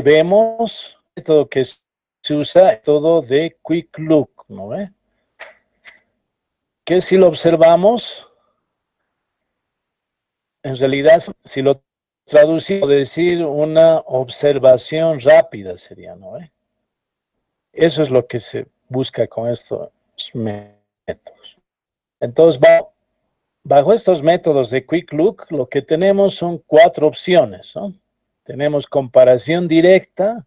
vemos, el método que se usa, el método de Quick Look, ¿no ve? Que si lo observamos, en realidad, si lo traducimos, decir una observación rápida sería, ¿no ve? Eso es lo que se busca con estos métodos. Entonces, bajo estos métodos de Quick Look, lo que tenemos son 4 opciones, ¿no? Tenemos comparación directa,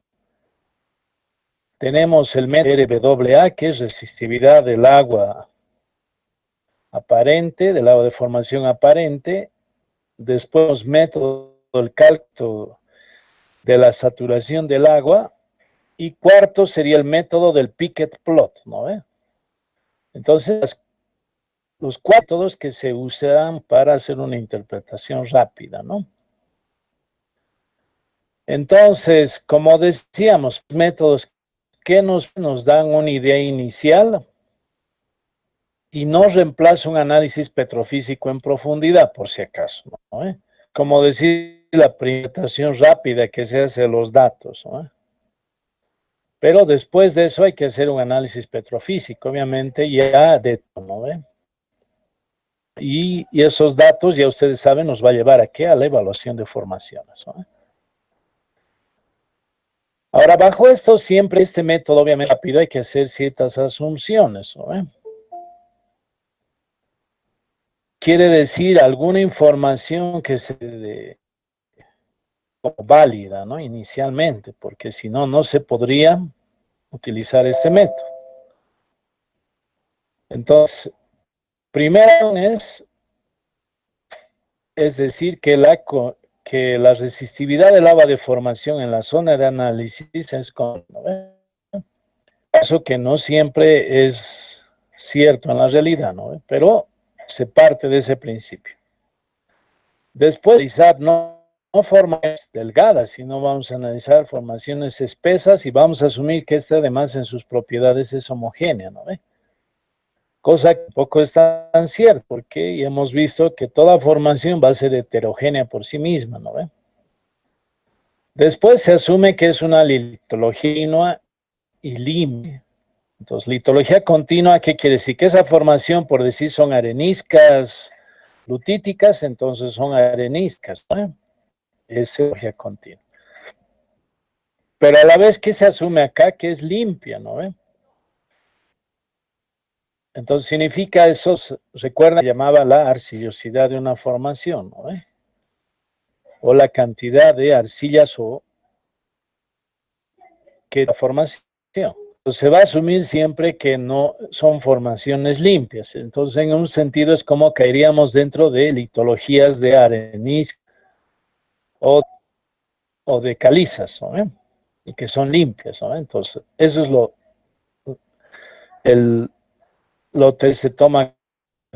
tenemos el método RWA, que es resistividad del agua aparente, del agua de formación aparente. Después, método del cálculo de la saturación del agua. Y cuarto sería el método del Picket Plot, ¿no ve? Entonces, los 4 métodos que se usan para hacer una interpretación rápida, ¿no? Entonces, como decíamos, métodos que nos dan una idea inicial y no reemplaza un análisis petrofísico en profundidad, por si acaso, ¿no? Como decir, la presentación rápida que se hace de los datos, ¿no? Pero después de eso hay que hacer un análisis petrofísico, obviamente, ya de todo, ¿no? Y esos datos, ya ustedes saben, nos va a llevar a qué? A la evaluación de formaciones, ¿no? Ahora, bajo esto, siempre este método, obviamente, rápido, hay que hacer ciertas asunciones, ¿no? Quiere decir alguna información que se dé como válida, ¿no? Inicialmente, porque si no, no se podría utilizar este método. Entonces, primero es decir, que la resistividad del agua de formación en la zona de análisis es con, ¿no? Eso que no siempre es cierto en la realidad, ¿no? Pero se parte de ese principio. Después, analizar no formaciones delgadas, sino vamos a analizar formaciones espesas y vamos a asumir que esta además en sus propiedades es homogénea, ¿no? Cosa que poco es tan cierto, porque ya hemos visto que toda formación va a ser heterogénea por sí misma, ¿no? Después se asume que es una litología continua y limpia. Entonces, litología continua, ¿qué quiere decir? Que esa formación, por decir, son areniscas lutíticas, entonces son areniscas, ¿no? Es litología continua. Pero a la vez, ¿qué se asume acá? Que es limpia, ¿no? Entonces significa eso, recuerda, llamaba la arcillosidad de una formación, ¿no? O la cantidad de arcillas o que la formación. Entonces, se va a asumir siempre que no son formaciones limpias. Entonces, en un sentido es como caeríamos dentro de litologías de arenisca o de calizas, ¿no? Y que son limpias, ¿no? Entonces, eso es lo que se toma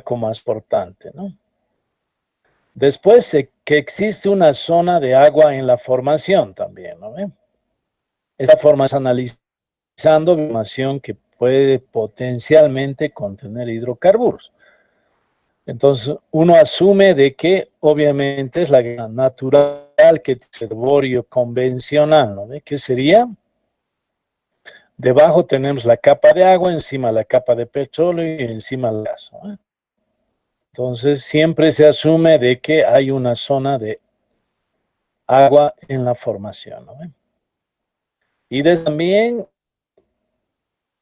como más importante, ¿no? Después, que existe una zona de agua en la formación también, ¿no? Esta formación analizando información que puede potencialmente contener hidrocarburos. Entonces, uno asume de que obviamente es la natural que el reservorio convencional, ¿no? ¿Qué sería? Debajo tenemos la capa de agua, encima la capa de petróleo y encima el gas, ¿no? Entonces, siempre se asume de que hay una zona de agua en la formación, ¿no? Y también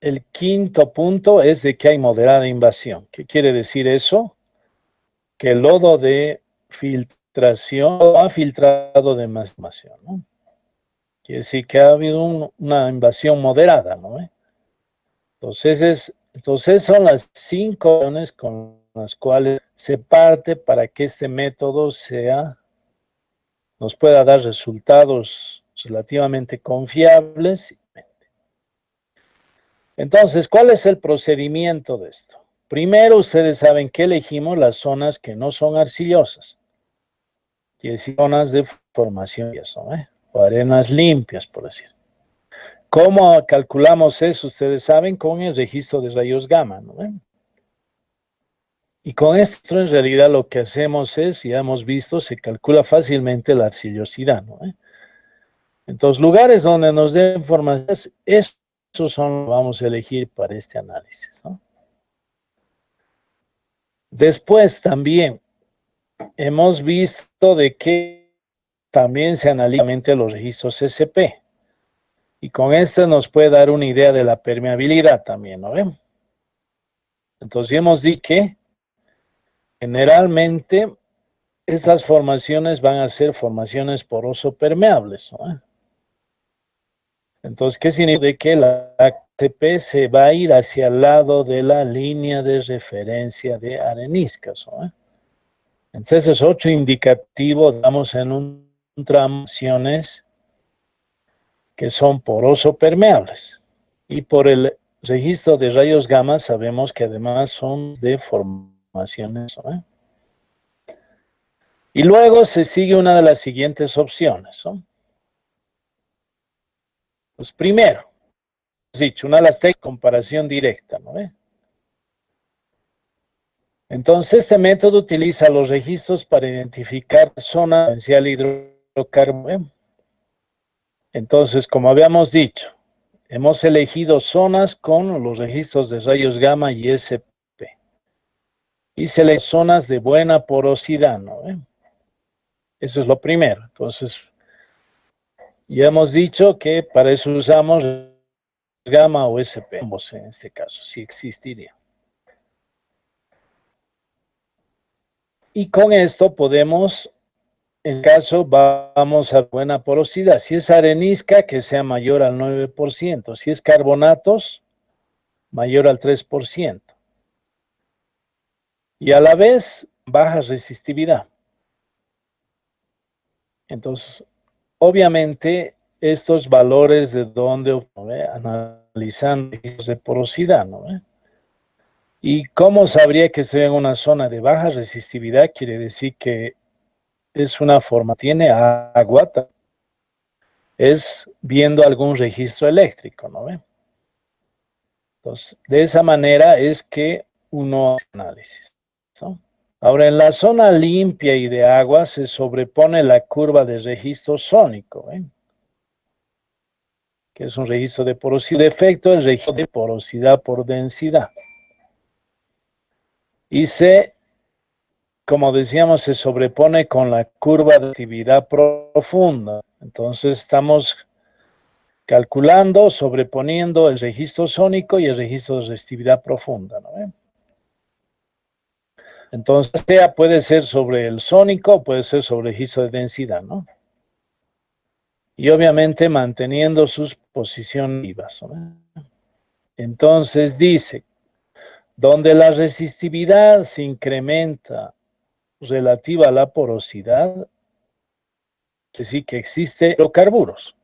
el quinto punto es de que hay moderada invasión. ¿Qué quiere decir eso? Que el lodo de filtración ha filtrado de más información, ¿no? Quiere decir que ha habido una invasión moderada, ¿no? Entonces son las 5 opciones con las cuales se parte para que este método nos pueda dar resultados relativamente confiables. Entonces, ¿cuál es el procedimiento de esto? Primero, ustedes saben que elegimos las zonas que no son arcillosas, quiere decir zonas de formación, o arenas limpias, por decir. ¿Cómo calculamos eso? Ustedes saben, con el registro de rayos gamma, ¿no? Y con esto, en realidad, lo que hacemos es, ya hemos visto, se calcula fácilmente la arcillosidad, ¿no? Entonces, lugares donde nos den información, esos son los que vamos a elegir para este análisis, ¿no? Después también hemos visto de que también se analizan los registros SP. Y con esto nos puede dar una idea de la permeabilidad también, ¿no ven? Entonces hemos dicho que generalmente estas formaciones van a ser formaciones poroso-permeables, ¿no? Entonces, ¿qué significa? De que la ATP se va a ir hacia el lado de la línea de referencia de areniscas, ¿no? Entonces es otro indicativo, damos en un tramo que son poroso-permeables. Y por el registro de rayos gamma sabemos que además son de formaciones, ¿no? Y luego se sigue una de las siguientes opciones, ¿no? Pues primero, dicho, una de las técnicas de comparación directa, ¿no? Entonces, este método utiliza los registros para identificar zona potencial hidrocarburo. Entonces, como habíamos dicho, hemos elegido zonas con los registros de rayos gamma y SP. Y zonas de buena porosidad, ¿no? Eso es lo primero. Entonces, ya hemos dicho que para eso usamos gamma o SP, ambos en este caso, si existiría. Y con esto podemos, en caso, vamos a buena porosidad. Si es arenisca, que sea mayor al 9%. Si es carbonatos, mayor al 3%. Y a la vez, baja resistividad. Entonces, obviamente, estos valores de donde, ¿no? Analizando de porosidad, ¿no? ¿Y cómo sabría que sea en una zona de baja resistividad? Quiere decir que es una forma, tiene agua, es viendo algún registro eléctrico, ¿no? Entonces, de esa manera es que uno hace análisis, ¿no? Ahora, en la zona limpia y de agua se sobrepone la curva de registro sónico, que es un registro de porosidad. De efecto, el registro de porosidad por densidad. Y como decíamos, se sobrepone con la curva de actividad profunda. Entonces estamos calculando, sobreponiendo el registro sónico y el registro de resistividad profunda, ¿no? Entonces, puede ser sobre el sónico, puede ser sobre el registro de densidad, ¿no? Y obviamente manteniendo sus posiciones vivas, ¿no? Entonces dice, donde la resistividad se incrementa relativa a la porosidad, es decir, que existe hidrocarburos.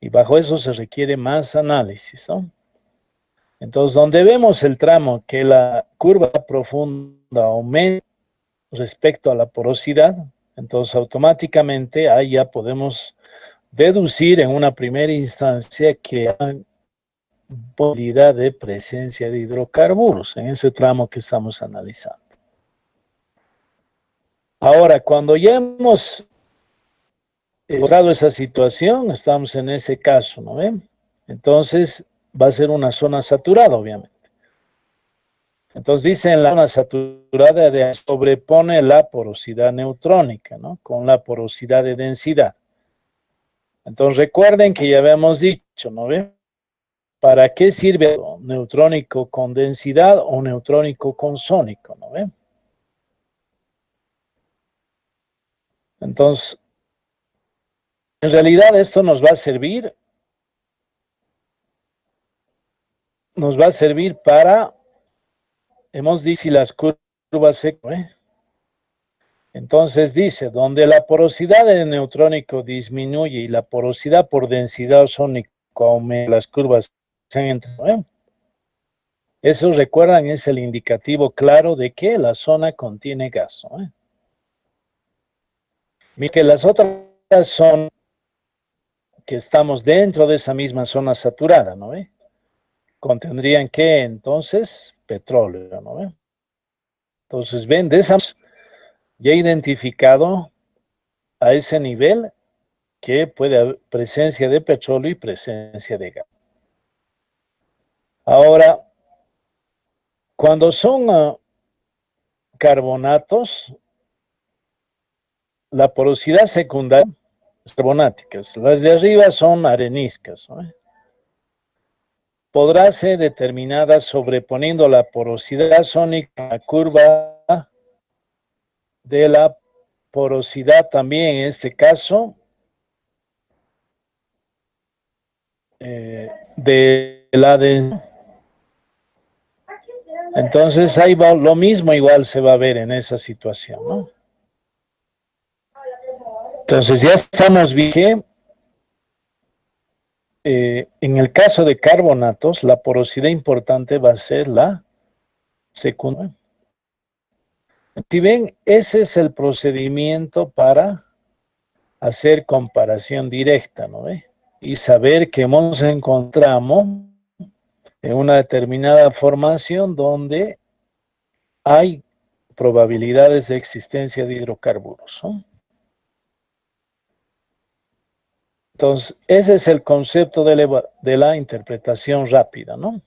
Y bajo eso se requiere más análisis, ¿no? Entonces, donde vemos el tramo que la curva profunda aumenta respecto a la porosidad, entonces automáticamente ahí ya podemos deducir en una primera instancia que hay posibilidad de presencia de hidrocarburos en ese tramo que estamos analizando. Ahora, cuando ya hemos logrado esa situación, estamos en ese caso, ¿no ven? Entonces va a ser una zona saturada, obviamente. Entonces dice en la zona saturada de sobrepone la porosidad neutrónica, ¿no? Con la porosidad de densidad. Entonces recuerden que ya habíamos dicho, ¿no ven? ¿Para qué sirve neutrónico con densidad o neutrónico con sónico, ¿no ven? Entonces, en realidad esto nos va a servir para, hemos dicho, si las curvas se... Entonces dice, donde la porosidad del neutrónico disminuye y la porosidad por densidad sónico aumenta, las curvas se entre... Eso, recuerdan, es el indicativo claro de que la zona contiene gas, ¿no? Mientras que las otras son que estamos dentro de esa misma zona saturada, ¿no? Contendrían que entonces petróleo, ¿no? Entonces, ven, de esa ya identificado a ese nivel que puede haber presencia de petróleo y presencia de gas. Ahora, cuando son carbonatos, la porosidad secundaria es carbonáticas, las de arriba son areniscas, ¿no? Podrá ser determinada sobreponiendo la porosidad sónica a la curva de la porosidad también, en este caso, de la densidad. Entonces ahí va lo mismo, igual se va a ver en esa situación, ¿no? Entonces ya estamos viendo que en el caso de carbonatos, la porosidad importante va a ser la secundaria. Si ven, ese es el procedimiento para hacer comparación directa, ¿no ve? Y saber que nos encontramos en una determinada formación donde hay probabilidades de existencia de hidrocarburos, ¿no? Entonces, ese es el concepto de la interpretación rápida, ¿no?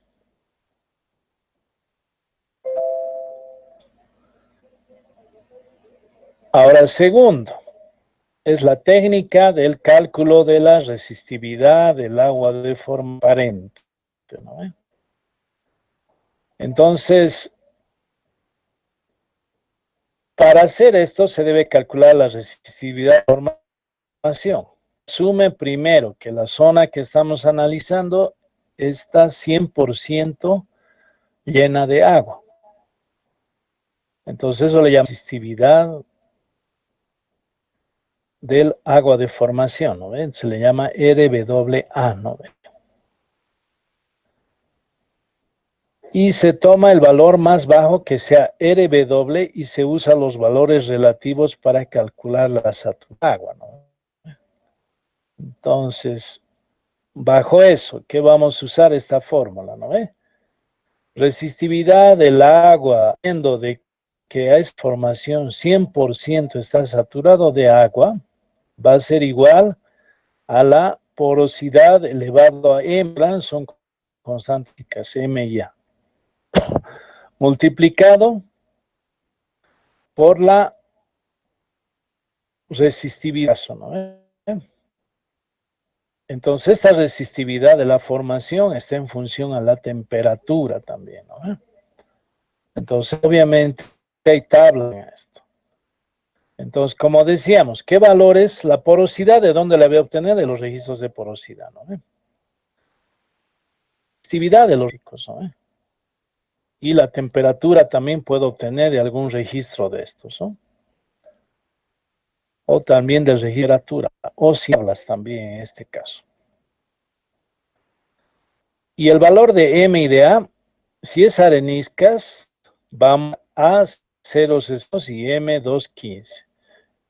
Ahora, segundo, es la técnica del cálculo de la resistividad del agua de forma aparente, ¿no? Entonces, para hacer esto se debe calcular la resistividad de formación. Asume primero que la zona que estamos analizando está 100% llena de agua. Entonces eso le llama resistividad del agua de formación, ¿no ven? Se le llama RWA, ¿no ven? Y se toma el valor más bajo que sea RW y se usa los valores relativos para calcular la saturación de agua, ¿no? Entonces, bajo eso, ¿qué vamos a usar esta fórmula, no ve? Resistividad del agua, siendo de que a esta formación 100% está saturado de agua, va a ser igual a la porosidad elevado a M, son constantes M y A, multiplicado por la resistividad, ¿no? Entonces, esta resistividad de la formación está en función a la temperatura también, ¿no? Entonces, obviamente, hay tabla en esto. Entonces, como decíamos, ¿qué valores? La porosidad, ¿de dónde la voy a obtener? De los registros de porosidad, ¿no? Resistividad de los ricos, ¿no? Y la temperatura también puedo obtener de algún registro de estos, ¿no? O también de temperatura, o si hablas también en este caso. Y el valor de M y de A, si es areniscas, vamos a 0 y M 215.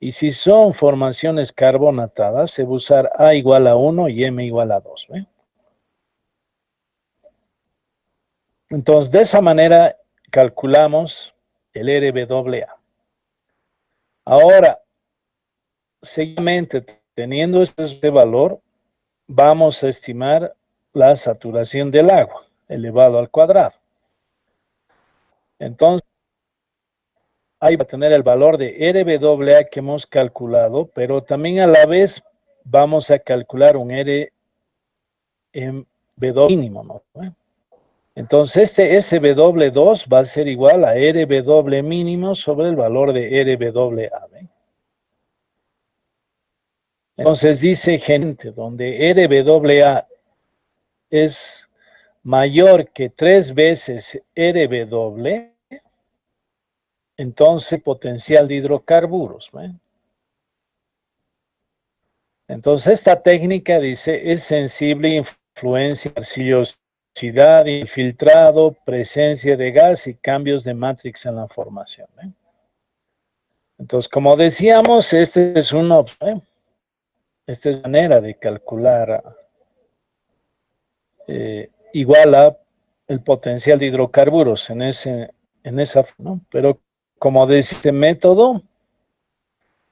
Y si son formaciones carbonatadas, se va a usar A igual a 1 y M igual a 2. ¿Ve? Entonces, de esa manera calculamos el RWA. Ahora, seguidamente, teniendo este valor, vamos a estimar la saturación del agua elevado al cuadrado. Entonces, ahí va a tener el valor de RWA que hemos calculado, pero también a la vez vamos a calcular un RW mínimo, ¿no? Entonces, este SW2 va a ser igual a RW mínimo sobre el valor de RWA. ¿Ven? Entonces dice gente, donde RWA es mayor que 3 veces RW, entonces potencial de hidrocarburos. ¿Ven? Entonces esta técnica dice es sensible a influencia de arcillosidad, infiltrado, presencia de gas y cambios de matrix en la formación. ¿Ven? Entonces, como decíamos, este es una opción. Esta es manera de calcular igual a el potencial de hidrocarburos en esa, ¿no? Pero como dice este método,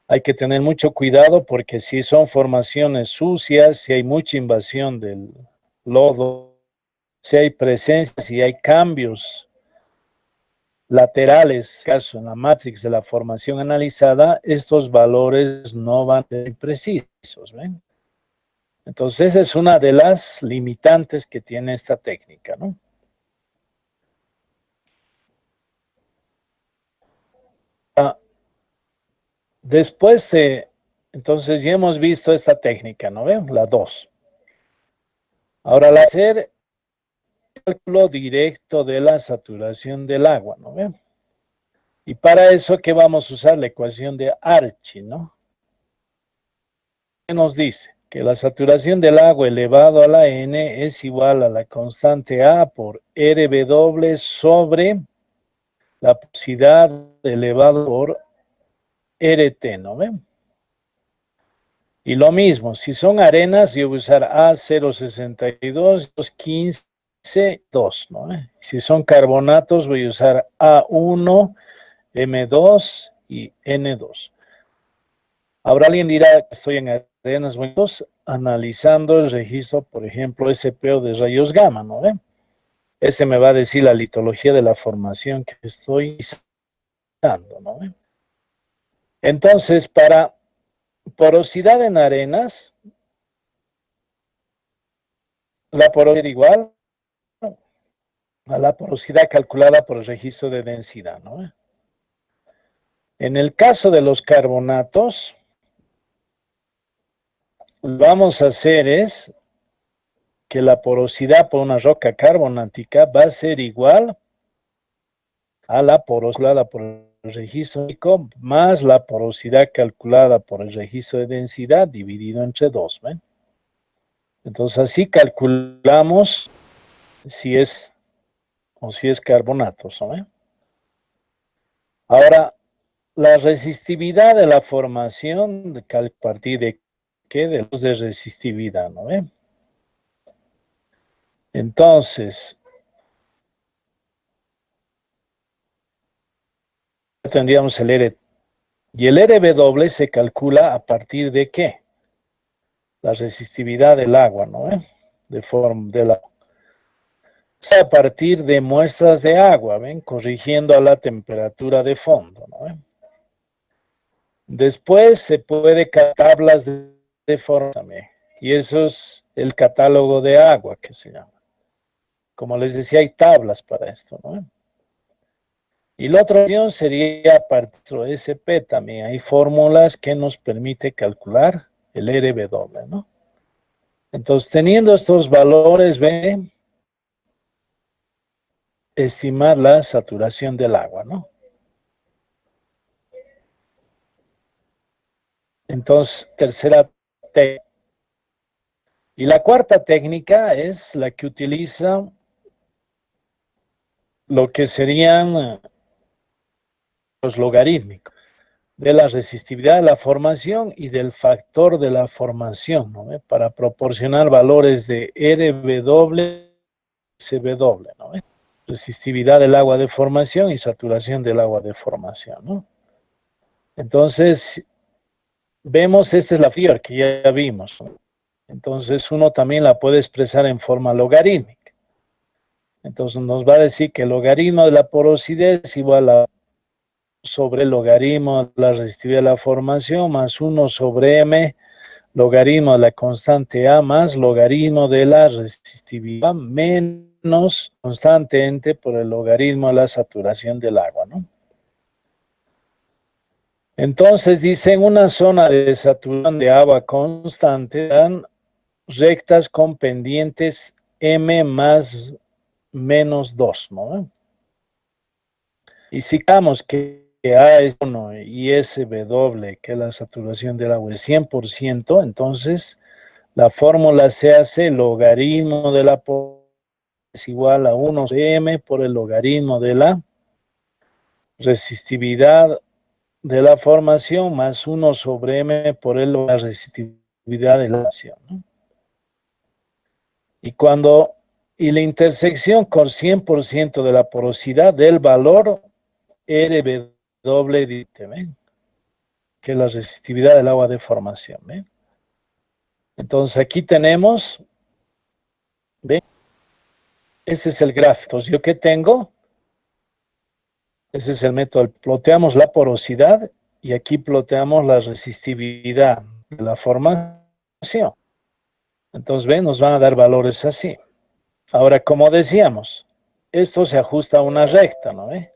Hay que tener mucho cuidado porque si son formaciones sucias, si hay mucha invasión del lodo, si hay presencia, si hay cambios laterales, caso en la matrix de la formación analizada, estos valores no van a ser precisos, ¿ven? Entonces, esa es una de las limitantes que tiene esta técnica, ¿no? Después, entonces ya hemos visto esta técnica, ¿no ven? La 2. Ahora, al hacer el cálculo directo de la saturación del agua, ¿no ven? Y para eso, ¿qué vamos a usar? La ecuación de Archie, ¿no? ¿Qué nos dice? Que la saturación del agua elevado a la N es igual a la constante A por RW sobre la porosidad elevado por RT, ¿no ven? Y lo mismo, si son arenas, yo voy a usar A062, 215, 2, ¿no? Si son carbonatos, voy a usar A1, M2 y N2. Ahora alguien dirá que estoy en arenas, bueno, analizando el registro, por ejemplo, SPO de rayos gamma, ¿no? Ese me va a decir la litología de la formación que estoy usando, ¿no? Entonces, para porosidad en arenas, la porosidad igual a la porosidad calculada por el registro de densidad, ¿no? En el caso de los carbonatos, lo que vamos a hacer es que la porosidad por una roca carbonática va a ser igual a la porosidad por el registro más la porosidad calculada por el registro de densidad dividido entre 2, ¿ven? Entonces así calculamos si es o si es carbonatos, ¿no? Ahora, la resistividad de la formación, a partir de qué? De los de resistividad, ¿no? Entonces, tendríamos el R. Y el RW se calcula a partir de qué? La resistividad del agua, ¿no? A partir de muestras de agua, ¿ven? Corrigiendo a la temperatura de fondo, ¿no? Después se puede tablas de forma también. Y eso es el catálogo de agua que se llama. Como les decía, hay tablas para esto, ¿no? Y la otra opción sería a partir de SP también. Hay fórmulas que nos permite calcular el RW, ¿no? Entonces, teniendo estos valores, ven, estimar la saturación del agua, ¿no? Entonces, tercera técnica. Y la cuarta técnica es la que utiliza lo que serían los logarítmicos de la resistividad de la formación y del factor de la formación, ¿no? Para proporcionar valores de RW, SW, ¿no? Resistividad del agua de formación y saturación del agua de formación, ¿no? Entonces, vemos, esta es la FIOR que ya vimos, ¿no? Entonces, uno también la puede expresar en forma logarítmica. Entonces, nos va a decir que el logaritmo de la porosidad es igual a sobre el logaritmo de la resistividad de la formación más 1 sobre m, logaritmo de la constante A más logaritmo de la resistividad menos constante n por el logaritmo de la saturación del agua, ¿no? Entonces dice, en una zona de saturación de agua constante dan rectas con pendientes m más menos 2, ¿no? Y si digamos que A es 1 y SW, que es la saturación del agua, es 100%, entonces la fórmula se hace logaritmo de la es igual a 1 sobre m por el logaritmo de la resistividad de la formación más 1 sobre m por la resistividad de la acción, ¿no? Y la intersección con 100% de la porosidad del valor RW, ¿ven? que es la resistividad del agua de formación. ¿Ven? Entonces aquí tenemos, ¿ven? Ese es el gráfico. Entonces, ¿yo qué tengo? Ese es el método. Ploteamos la porosidad y aquí ploteamos la resistividad de la formación. Entonces, ven, nos van a dar valores así. Ahora, como decíamos, esto se ajusta a una recta, ¿no ve?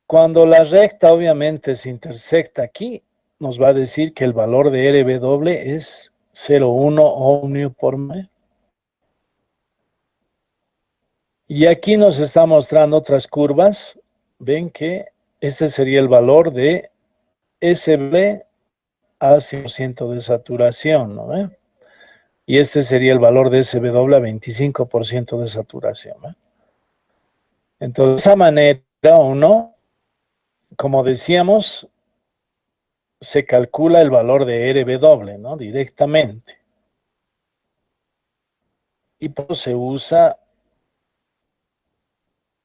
Cuando la recta obviamente se intersecta aquí, nos va a decir que el valor de RW es 0,1 ohmio por metro. Y aquí nos está mostrando otras curvas. Ven que ese sería el valor de SB a 100% de saturación, ¿no ve? Y este sería el valor de SW a 25% de saturación, ¿no? Entonces, de esa manera, uno, como decíamos, se calcula el valor de RW, ¿no? Directamente. Y por eso se usa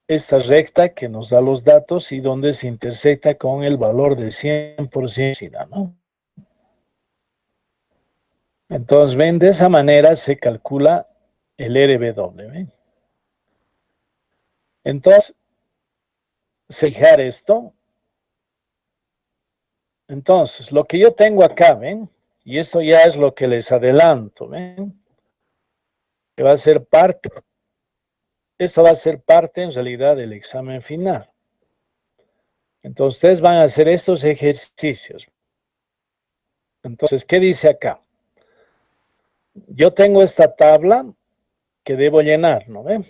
esta recta que nos da los datos y donde se intersecta con el valor de 100%, ¿no? Entonces, ven, de esa manera se calcula el RW, ¿ven? Entonces, fijar esto. Entonces, lo que yo tengo acá, ¿ven? Y eso ya es lo que les adelanto, ¿ven? Que va a ser parte. Esto va a ser parte, en realidad, del examen final. Entonces, ustedes van a hacer estos ejercicios. Entonces, ¿qué dice acá? Yo tengo esta tabla que debo llenar, ¿no ven?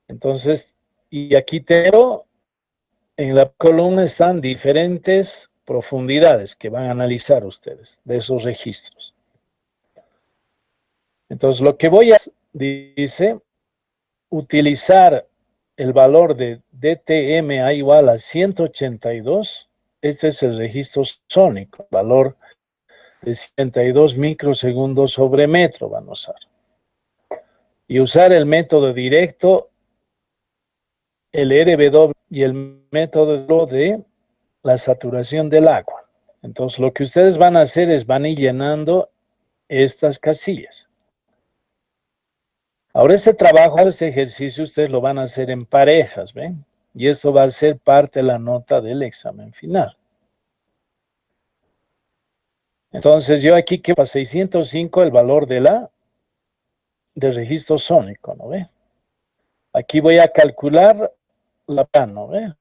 Entonces, y aquí tengo, en la columna están diferentes profundidades que van a analizar ustedes de esos registros. Entonces, lo que voy a hacer, dice, utilizar el valor de DTMA igual a 182, este es el registro sónico, valor de 72 microsegundos sobre metro van a usar. Y usar el método directo, el RW y el método de la saturación del agua. Entonces, lo que ustedes van a hacer es van a ir llenando estas casillas. Ahora, este trabajo, este ejercicio, ustedes lo van a hacer en parejas, ¿ven? Y esto va a ser parte de la nota del examen final. Entonces, yo aquí que para 605 el valor del registro sónico, ¿no ve? Aquí voy a calcular la PA, ¿no ve?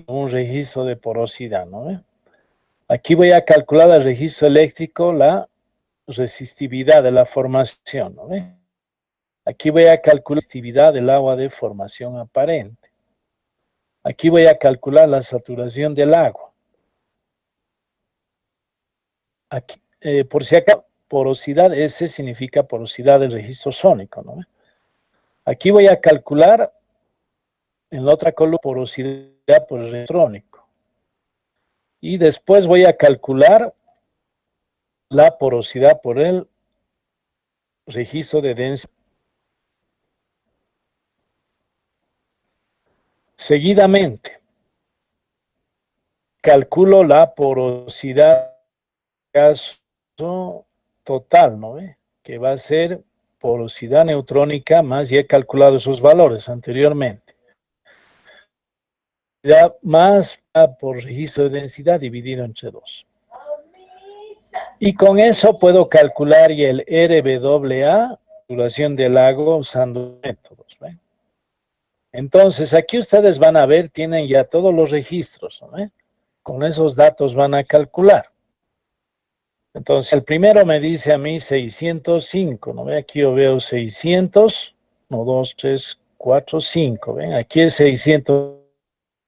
Un registro de porosidad, ¿no ve? Aquí voy a calcular el registro eléctrico, la resistividad de la formación, ¿no ve? Aquí voy a calcular la resistividad del agua de formación aparente. Aquí voy a calcular la saturación del agua. Aquí, por si acá, porosidad, S significa porosidad del registro sónico, ¿no? Aquí voy a calcular en la otra columna porosidad por el electrónico. Y después voy a calcular la porosidad por el registro de densidad. Seguidamente, calculo la porosidad caso total, ¿no ve? Que va a ser porosidad neutrónica más, ya he calculado esos valores anteriormente. Más por registro de densidad dividido entre 2. Y con eso puedo calcular ya el RWA, duración del agua, usando métodos, ¿ve? Entonces, aquí ustedes van a ver, tienen ya todos los registros, ¿no? Con esos datos van a calcular. Entonces, el primero me dice a mí 605, ¿no? Aquí yo veo 600, 1, 2, 3, 4, 5, ¿ven? Aquí es 600,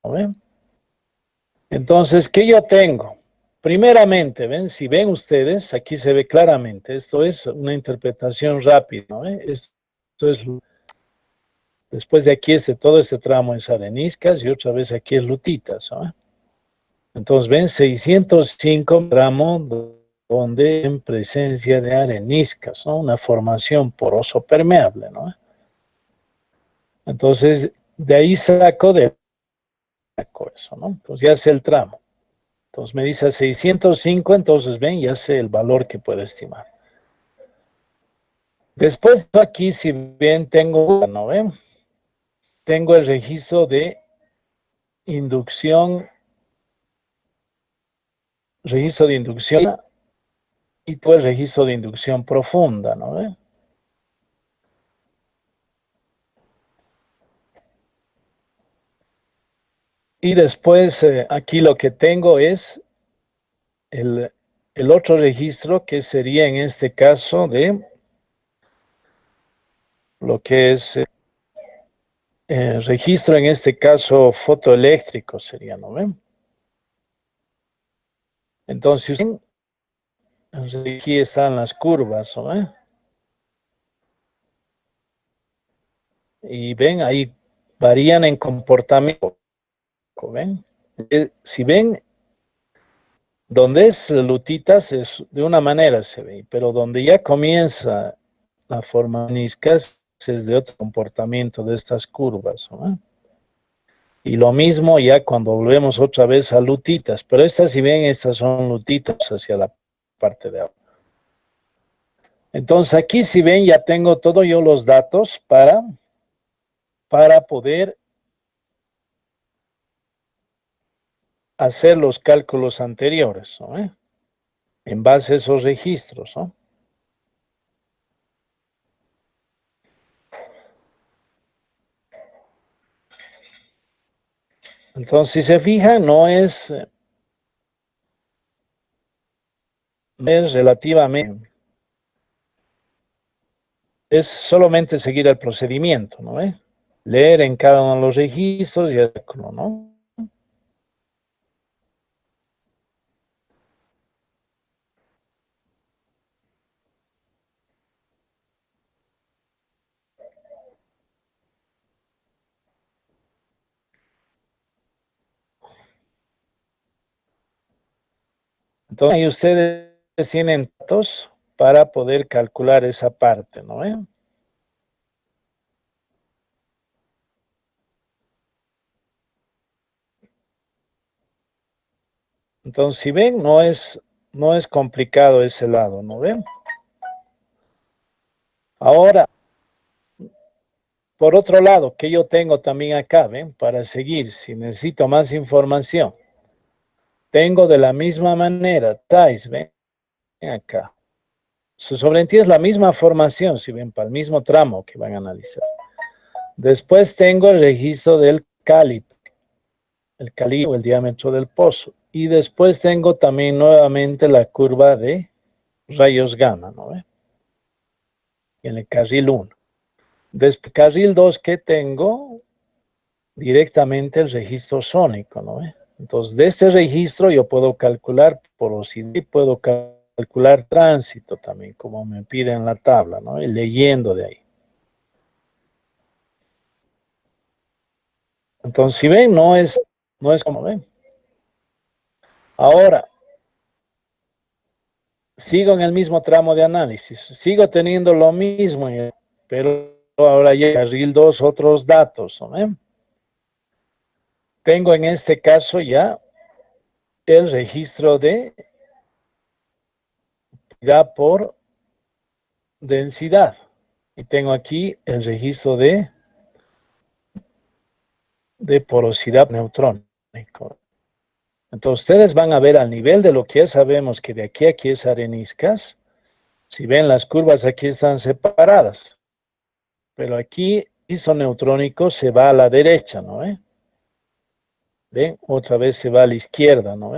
¿no ven? Entonces, ¿qué yo tengo? Primeramente, ¿ven? Si ven ustedes, aquí se ve claramente, esto es una interpretación rápida, ¿no? Esto es, después de aquí, todo este tramo es areniscas y otra vez aquí es lutitas, ¿no? Entonces, ven, 605 tramo donde en presencia de areniscas, ¿no? Una formación poroso permeable, ¿no? Entonces, de ahí saco eso, ¿no? Entonces ya es el tramo. Entonces me dice 605, entonces ven, ya sé el valor que puedo estimar. Después aquí, si bien tengo, ¿no ven? Tengo el registro de inducción, y todo el registro de inducción profunda, ¿no ven? Y después aquí lo que tengo es el, el otro registro, que sería en este caso de lo que es registro, en este caso fotoeléctrico sería, ¿no ven? Entonces, aquí están las curvas, ¿no ven? Y ven, ahí varían en comportamiento, ¿ven? Si ven, donde es lutitas es de una manera se ve, pero donde ya comienza la forma meniscas es de otro comportamiento de estas curvas, ¿no? Y lo mismo ya cuando volvemos otra vez a lutitas, pero estas, si ven, estas son lutitas hacia la parte de abajo. Entonces aquí, si ven, ya tengo todos yo los datos para poder hacer los cálculos anteriores, ¿no? En base a esos registros, ¿no? Entonces, si se fijan, no es relativamente, es solamente seguir el procedimiento, ¿no? Leer en cada uno de los registros y hacerlo, ¿no? Entonces, ahí ustedes tienen datos para poder calcular esa parte, ¿no? Entonces, si ven, no es complicado ese lado, ¿no ven? Ahora, por otro lado, que yo tengo también acá, ¿ven? Para seguir, si necesito más información, tengo de la misma manera, TAIS, ¿ven? Acá. Su sobreentiende es la misma formación, si ven, para el mismo tramo que van a analizar. Después tengo el registro del calibre o el diámetro del pozo. Y después tengo también nuevamente la curva de rayos gamma, ¿no ve? En el carril 1. Después, carril 2 que tengo directamente el registro sónico, ¿no ve? Entonces, de este registro yo puedo calcular porosidad y puedo calcular tránsito también, como me pide en la tabla, ¿no? Y leyendo de ahí. Entonces, si ven, no es como ven. Ahora, sigo en el mismo tramo de análisis, sigo teniendo lo mismo, pero ahora ya carril 2 otros datos, ¿no? Tengo en este caso ya el registro de por densidad y tengo aquí el registro de porosidad neutrónico. Entonces ustedes van a ver al nivel de lo que ya sabemos que de aquí a aquí es areniscas. Si ven las curvas aquí están separadas, pero aquí isoneutrónico se va a la derecha, ¿no? ¿Ven? Otra vez se va a la izquierda, ¿no?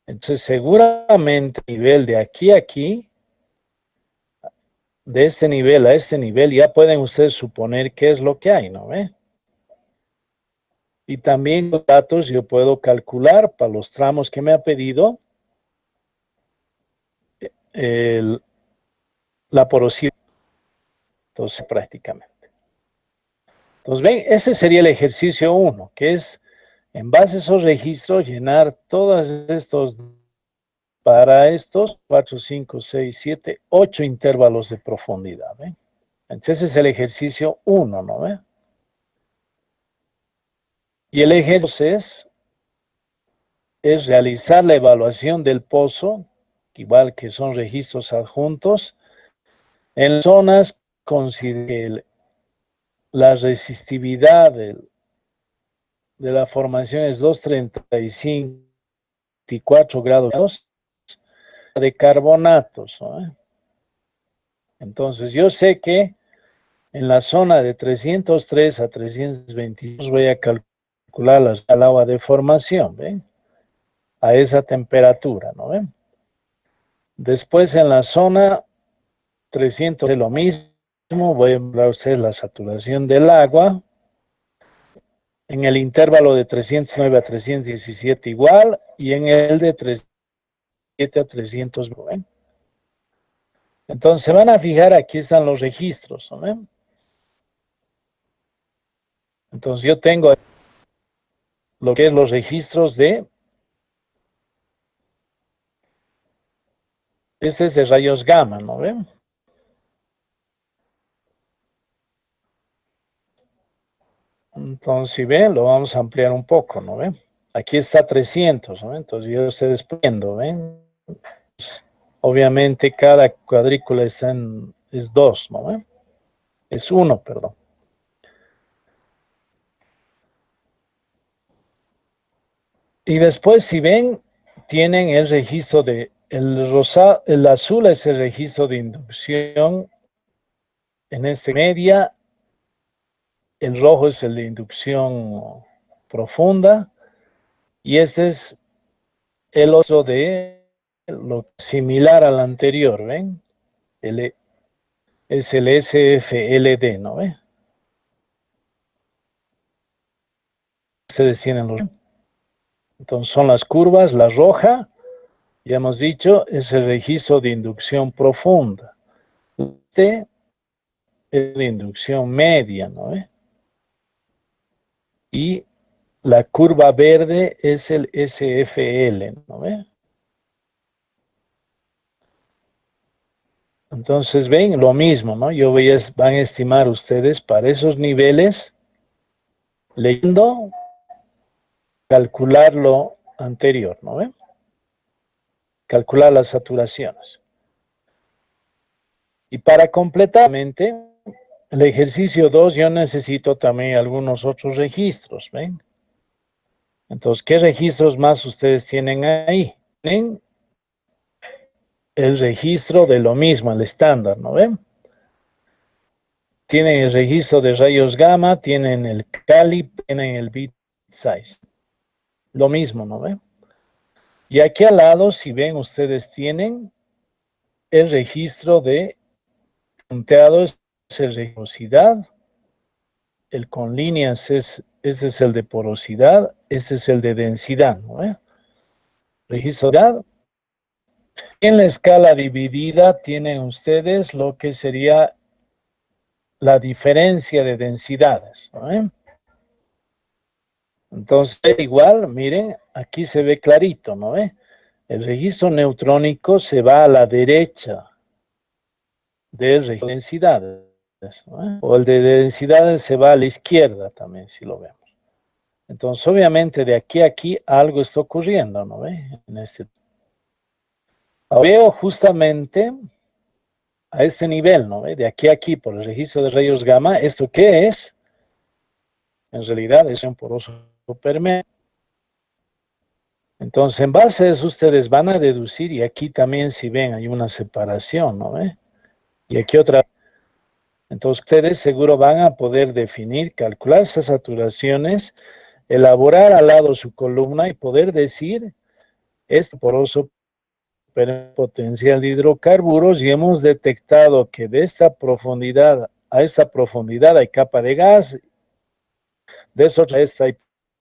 Entonces seguramente el nivel de aquí a aquí, de este nivel a este nivel, ya pueden ustedes suponer qué es lo que hay, ¿no? Y también los datos yo puedo calcular para los tramos que me ha pedido la porosidad. Entonces, prácticamente. Entonces, ven, ese sería el ejercicio 1, que es, en base a esos registros, llenar todos estos, para estos 4, 5, 6, 7, 8 intervalos de profundidad. ¿Ven? Entonces, ese es el ejercicio 1, ¿no? ¿Ve? Y el ejercicio es es realizar la evaluación del pozo, igual que son registros adjuntos, en zonas con la resistividad de la formación es 235 24 grados de carbonatos, ¿no? Entonces yo sé que en la zona de 303 a 322 voy a calcular el agua de formación, ¿ven? A esa temperatura, ¿no ven? Después en la zona 300 es lo mismo, voy a hablar usted la saturación del agua. En el intervalo de 309 a 317 igual, y en el de 307 a 300, ¿ven? Entonces se van a fijar, aquí están los registros, ¿no ven? Entonces yo tengo lo que es los registros de, este es de rayos gamma, ¿no ven? Entonces, si ven, lo vamos a ampliar un poco, ¿no ven? Aquí está 300, ¿no ven? Entonces yo estoy desprendiendo, ¿ven? Obviamente cada cuadrícula está es 2, ¿no ven? Es 1, perdón. Y después, si ven, tienen el registro de, el azul es el registro de inducción en esta media, el rojo es el de inducción profunda, y este es el otro de lo similar al anterior, ¿ven? Es el SFLD, ¿no ven? Ustedes tienen los... Entonces son las curvas, la roja, ya hemos dicho, es el registro de inducción profunda. Este es de inducción media, ¿no ve? Y la curva verde es el SFL, ¿no ve? Entonces, ven, lo mismo, ¿no? Van a estimar ustedes para esos niveles, leyendo, calcular lo anterior, ¿no ven? Calcular las saturaciones. Y para completar el ejercicio 2, yo necesito también algunos otros registros, ¿ven? Entonces, ¿qué registros más ustedes tienen ahí? Tienen el registro de lo mismo, el estándar, ¿no ven? Tienen el registro de rayos gamma, tienen el CALIP, tienen el bit size. Lo mismo, ¿no ven? Y aquí al lado, si ven, ustedes tienen el registro de punteado, es el de porosidad, el con líneas ese es el de porosidad, este es el de densidad, ¿no ven? Registro de densidad. En la escala dividida tienen ustedes lo que sería la diferencia de densidades, ¿no? Entonces, igual, miren, aquí se ve clarito, ¿no? El registro neutrónico se va a la derecha del registro de densidades, ¿no? O el de densidades se va a la izquierda también, si lo vemos. Entonces, obviamente, de aquí a aquí algo está ocurriendo, ¿no ve? Veo justamente a este nivel, ¿no ve? De aquí a aquí, por el registro de rayos gamma, ¿esto qué es? En realidad es un poroso permeable. Entonces, en base a eso, ustedes van a deducir, y aquí también, si ven, hay una separación, ¿no ve? Y aquí otra. Entonces, ustedes seguro van a poder definir, calcular esas saturaciones, elaborar al lado su columna y poder decir, este poroso potencial de hidrocarburos, y hemos detectado que de esta profundidad a esta profundidad hay capa de gas, de eso a esta hay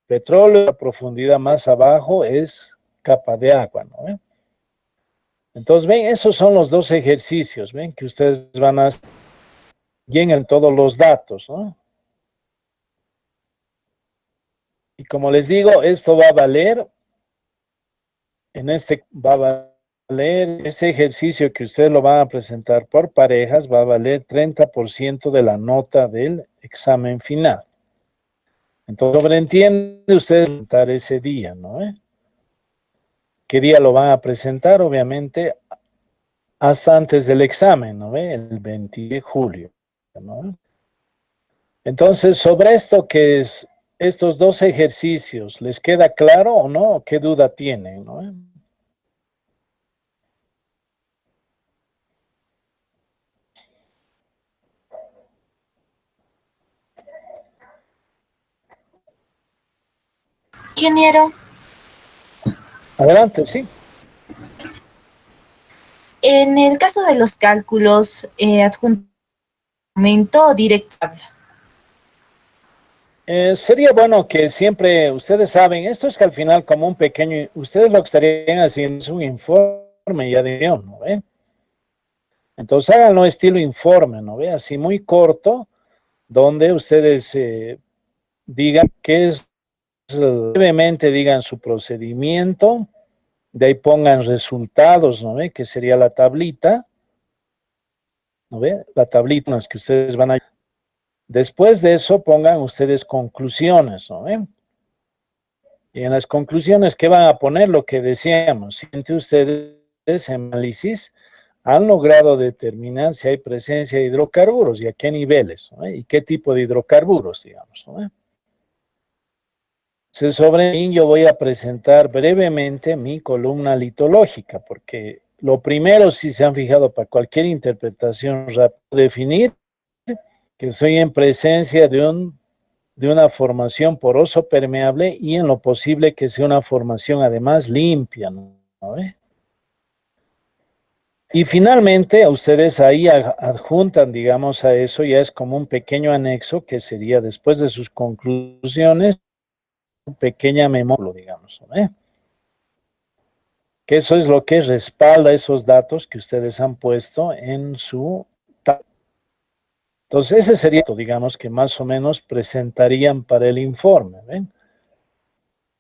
petróleo, la profundidad más abajo es capa de agua, ¿no? Entonces, ven, esos son los dos ejercicios, ven, que ustedes van a llenar todos los datos, ¿no? Y como les digo, esto va a valer, va a valer, ese ejercicio que ustedes lo van a presentar por parejas, va a valer 30% de la nota del examen final. Entonces, sobreentiende ustedes presentar ese día, ¿no? qué día lo van a presentar, obviamente, hasta antes del examen, ¿no ve? El 20 de julio, ¿no? Entonces, sobre esto que es estos dos ejercicios, ¿les queda claro o no? ¿Qué duda tienen, no? Ingeniero, Adelante, sí. en el caso de los cálculos, adjunto directo. Sería bueno que siempre, ustedes saben, esto es que al final como un pequeño, ustedes lo que estarían haciendo es un informe ya de guión, ¿no ve? Entonces háganlo estilo informe, ¿no ve? Así muy corto, donde ustedes digan qué es, brevemente digan su procedimiento, de ahí pongan resultados, ¿no ve? Que sería la tablita, ¿no ve? La tablita en las que ustedes van a... Después de eso pongan ustedes conclusiones, ¿no ve? Y en las conclusiones, ¿qué van a poner? Lo que decíamos, si entre ustedes en análisis han logrado determinar si hay presencia de hidrocarburos y a qué niveles, ¿no? Y qué tipo de hidrocarburos, digamos, ¿no? Sobre mí yo voy a presentar brevemente mi columna litológica, porque lo primero, si se han fijado, para cualquier interpretación rápida, definir que soy en presencia de una formación poroso permeable y en lo posible que sea una formación además limpia, ¿no? Y finalmente ustedes ahí adjuntan, digamos, a eso, ya es como un pequeño anexo que sería después de sus conclusiones, una pequeña memoria, digamos, ¿no? Que eso es lo que respalda esos datos que ustedes han puesto en su... Entonces ese sería, digamos, que más o menos presentarían para el informe, ¿ven?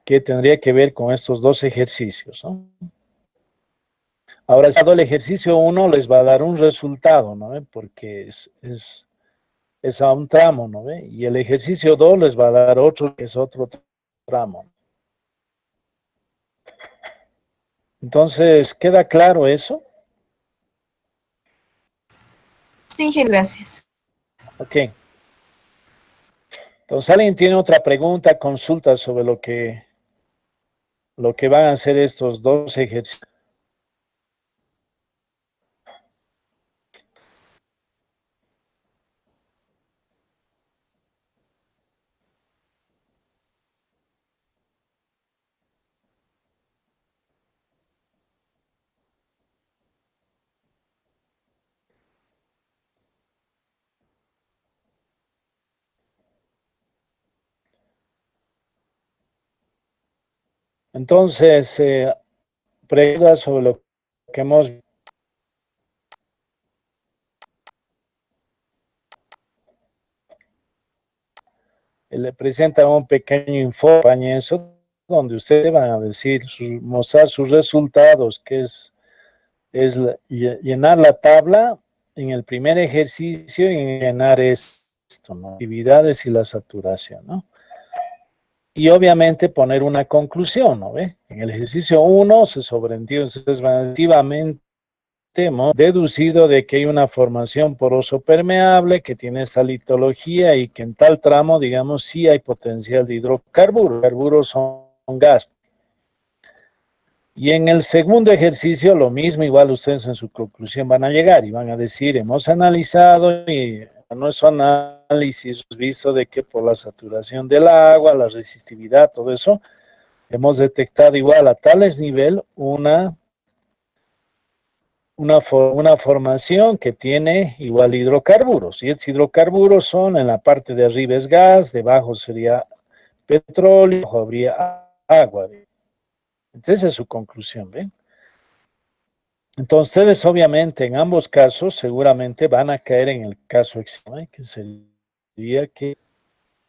Que tendría que ver con estos dos ejercicios, ¿no? Ahora, el ejercicio 1 les va a dar un resultado, ¿no? Porque es a un tramo, ¿no? Y el ejercicio 2 les va a dar otro, que es otro tramo. Entonces, ¿queda claro eso? Sí, gracias. Ok. Entonces, ¿alguien tiene otra pregunta, consulta sobre lo que van a hacer estos dos ejercicios? Entonces, preguntas sobre lo que hemos... Le presenta un pequeño informe, eso, donde ustedes van a decir, mostrar sus resultados, que es llenar la tabla en el primer ejercicio y llenar esto, ¿no? Actividades y la saturación, ¿no? Y obviamente poner una conclusión, ¿no ve? En el ejercicio 1 se sobreentiende, entonces activamente hemos deducido de que hay una formación poroso permeable que tiene esta litología y que en tal tramo, digamos, sí hay potencial de hidrocarburos. Carburos son gas. Y en el segundo ejercicio, lo mismo, igual ustedes en su conclusión van a llegar y van a decir, hemos analizado y en nuestro análisis visto de que por la saturación del agua, la resistividad, todo eso, hemos detectado igual a tales nivel una formación que tiene igual hidrocarburos. Y estos hidrocarburos son, en la parte de arriba es gas, debajo sería petróleo, abajo habría agua. Entonces esa es su conclusión, ¿ven? Entonces, ustedes obviamente en ambos casos seguramente van a caer en el caso extremo, que sería que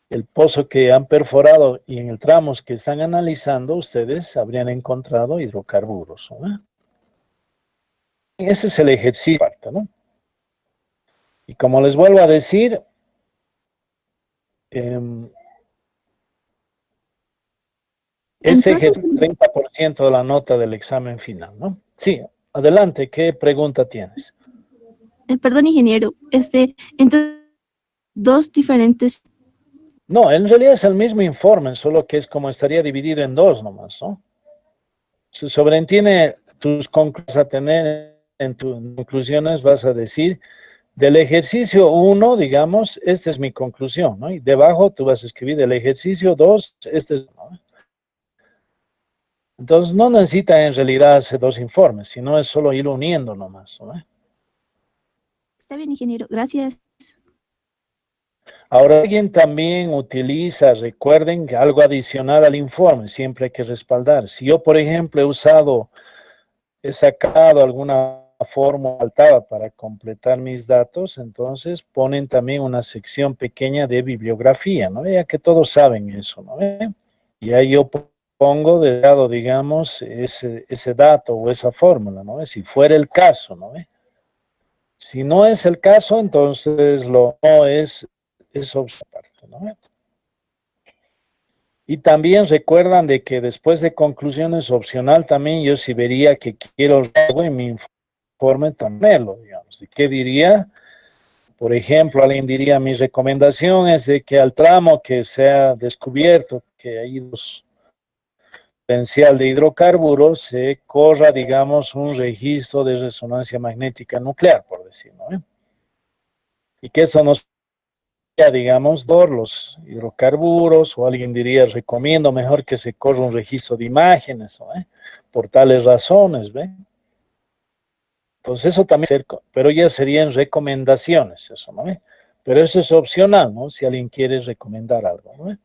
el pozo que han perforado y en el tramos que están analizando, ustedes habrían encontrado hidrocarburos, ¿no? Ese es el ejercicio, ¿no? Y como les vuelvo a decir, Ese es Entonces, el 30% de la nota del examen final, ¿no? Sí, adelante, ¿qué pregunta tienes? perdón, ingeniero, entonces, dos diferentes. No, en realidad es el mismo informe, solo que es como estaría dividido en dos nomás, ¿no? Se sobreentiende tus conclusiones a tener en tus conclusiones, vas a decir, del ejercicio 1, digamos, esta es mi conclusión, ¿no? Y debajo tú vas a escribir del ejercicio 2, este es, ¿no? Entonces no necesita en realidad hacer dos informes, sino es solo ir uniendo nomás, ¿no? Está bien, ingeniero, gracias. Ahora alguien también utiliza, recuerden, que algo adicional al informe, siempre hay que respaldar. Si yo, por ejemplo, he sacado alguna fórmula faltaba para completar mis datos, entonces ponen también una sección pequeña de bibliografía, ¿no? Ya que todos saben eso, ¿no? Y ahí yo pongo de lado, digamos, ese dato o esa fórmula, ¿no? Si fuera el caso, ¿no? Si no es el caso, entonces no es opción aparte, ¿no? Y también recuerdan de que después de conclusiones opcional también yo si vería que quiero algo en mi informe también, digamos. ¿Y qué diría? Por ejemplo, alguien diría, mi recomendación es de que al tramo que se ha descubierto que hay potencial de hidrocarburos, se corra, digamos, un registro de resonancia magnética nuclear, por decirlo, ¿no? Y que eso nos digamos, los hidrocarburos, o alguien diría, recomiendo mejor que se corra un registro de imágenes, ¿no? Por tales razones, ¿ve? Entonces eso también, pero ya serían recomendaciones, eso, ¿no? Pero eso es opcional, ¿no? Si alguien quiere recomendar algo, ¿no?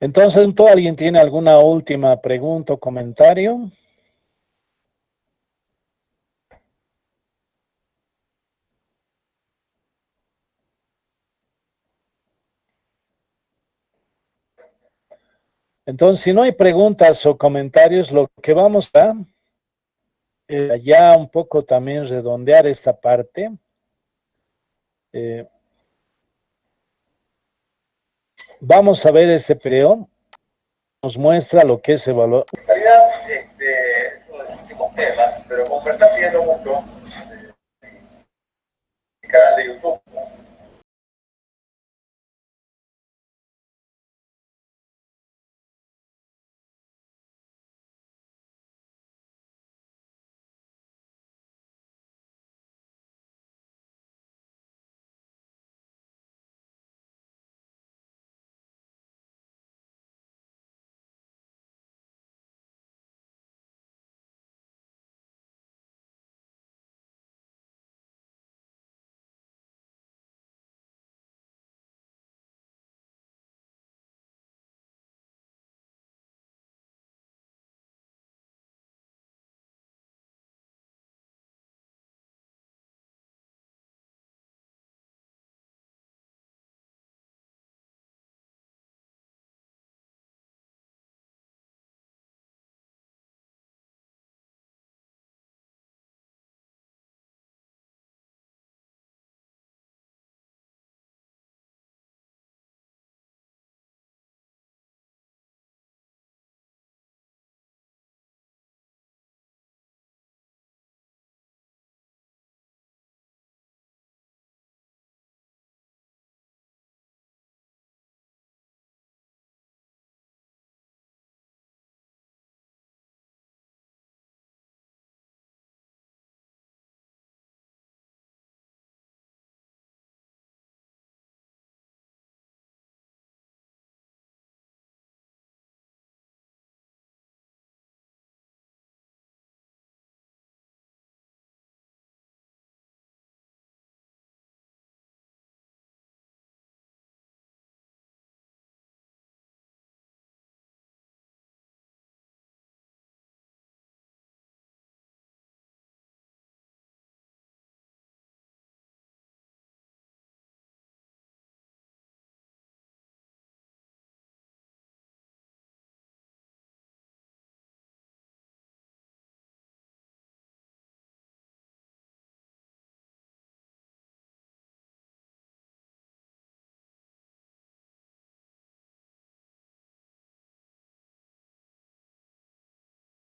Entonces, ¿alguien tiene alguna última pregunta o comentario? Entonces, si no hay preguntas o comentarios, lo que vamos a ya un poco también redondear esta parte. Vamos a ver ese periodo. Nos muestra lo que es evaluar. Último tema, pero como está pidiendo